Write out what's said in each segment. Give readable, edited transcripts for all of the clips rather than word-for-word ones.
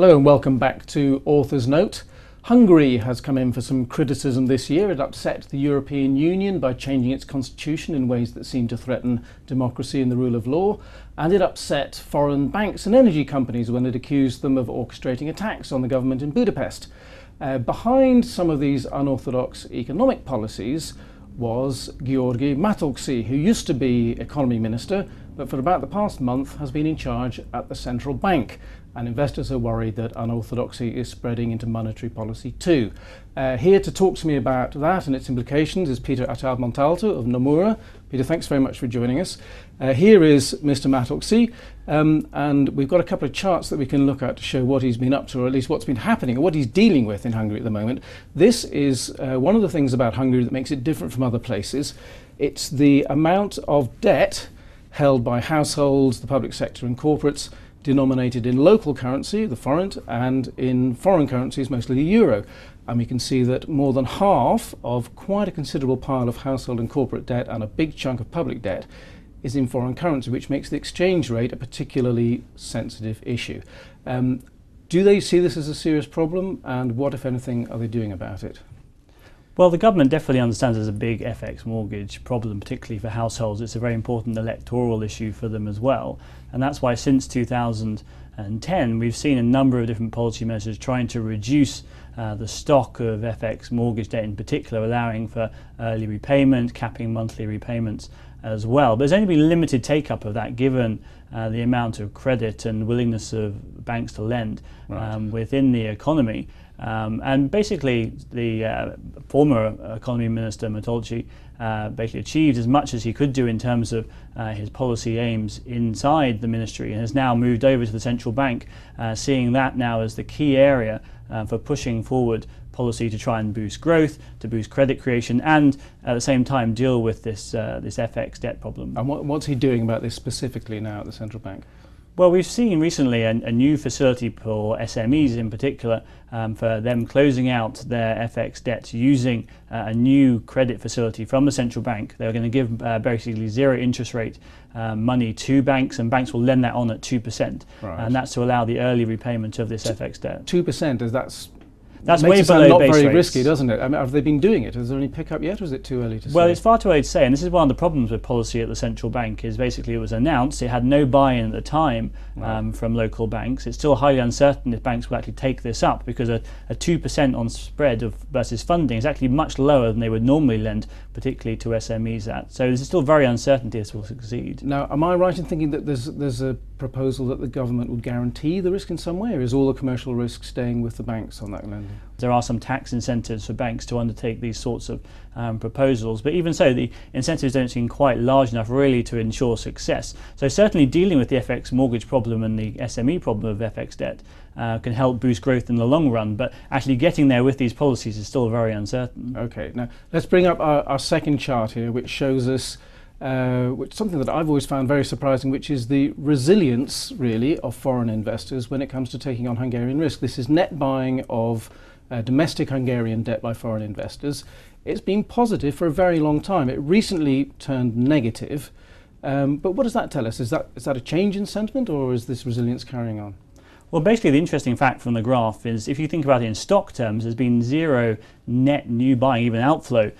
Hello and welcome back to Author's Note. Hungary has come in for some criticism this year. It upset the European Union by changing its constitution in ways that seem to threaten democracy and the rule of law. And it upset foreign banks and energy companies when it accused them of orchestrating attacks on the government in Budapest. Behind some of these unorthodox economic policies was György Matolcsy, who used to be economy minister, but for about the past month has been in charge at the central bank. And investors are worried that unorthodoxy is spreading into monetary policy too. Here to talk to me about that and its implications is Attard Montalto of Nomura. Peter, thanks very much for joining us. Here is Mr. Matolcsy, and we've got a couple of charts that we can look at to show what he's been up to, or at least what's been happening, or what he's dealing with in Hungary at the moment. This is one of the things about Hungary that makes it different from other places. It's the amount of debt held by households, the public sector and corporates, denominated in local currency, the forint, and in foreign currencies, mostly the euro. And we can see that more than half of quite a considerable pile of household and corporate debt and a big chunk of public debt is in foreign currency, which makes the exchange rate a particularly sensitive issue. Do they see this as a serious problem, and what, if anything, are they doing about it? Well, the government definitely understands there's a big FX mortgage problem, particularly for households. It's a very important electoral issue for them as well. And that's why since 2010, we've seen a number of different policy measures trying to reduce the stock of FX mortgage debt in particular, allowing for early repayment, capping monthly repayments as well. But there's only been limited take-up of that given the amount of credit and willingness of banks to lend within the economy. And basically the former economy minister Matolcsy basically achieved as much as he could do in terms of his policy aims inside the ministry, and has now moved over to the central bank, seeing that now as the key area for pushing forward policy to try and boost growth, to boost credit creation, and at the same time deal with this FX debt problem. And what's he doing about this specifically now at the central bank? Well, we've seen recently a new facility for SMEs in particular, for them closing out their FX debt using a new credit facility from the central bank. They're going to give basically zero interest rate money to banks, and banks will lend that on at 2%. And that's to allow the early repayment of this FX debt. 2%, is that's makes way it sound below not base very rates. risky, doesn't it? I mean, have they been doing it? Has there any pickup yet, or is it too early to say? Well, it's far too early to say, and this is one of the problems with policy at the central bank. Is basically it was announced, it had no buy-in at the time from local banks. It's still highly uncertain if banks will actually take this up, because a 2% on spread versus funding is actually much lower than they would normally lend, particularly to SMEs at. So there's still very uncertainty this will succeed. Now, am I right in thinking that there's a proposal that the government would guarantee the risk in some way, or is all the commercial risk staying with the banks on that lending? There are some tax incentives for banks to undertake these sorts of proposals, but even so, the incentives don't seem quite large enough really to ensure success. So certainly dealing with the FX mortgage problem and the SME problem of FX debt can help boost growth in the long run, but actually getting there with these policies is still very uncertain. Okay, now let's bring up our second chart here, which shows us something that I've always found very surprising, which is the resilience really of foreign investors when it comes to taking on Hungarian risk. This is net buying of domestic Hungarian debt by foreign investors. It's been positive for a very long time. It recently turned negative, but what does that tell us? Is that a change in sentiment, or is this resilience carrying on? Well, basically the interesting fact from the graph is, if you think about it in stock terms, there's been zero net new buying, even outflow,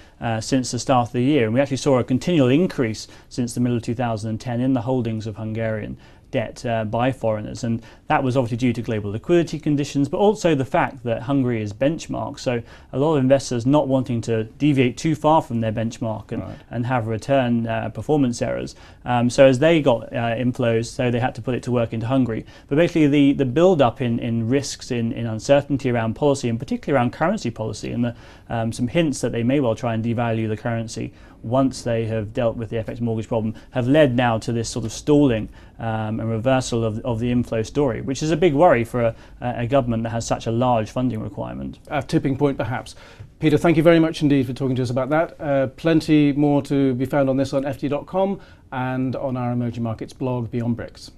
since the start of the year. And we actually saw a continual increase since the middle of 2010 in the holdings of Hungarian debt by foreigners, and that was obviously due to global liquidity conditions, but also the fact that Hungary is benchmarked, so a lot of investors not wanting to deviate too far from their benchmark and have return performance errors. So as they got inflows, so they had to put it to work into Hungary. But basically the build-up in risks, in uncertainty around policy, and particularly around currency policy, and some hints that they may well try and devalue the currency once they have dealt with the FX mortgage problem, have led now to this sort of stalling and reversal of the inflow story, which is a big worry for a government that has such a large funding requirement. A tipping point perhaps. Peter, thank you very much indeed for talking to us about that. Plenty more to be found on this on FT.com and on our emerging markets blog Beyond BRICS.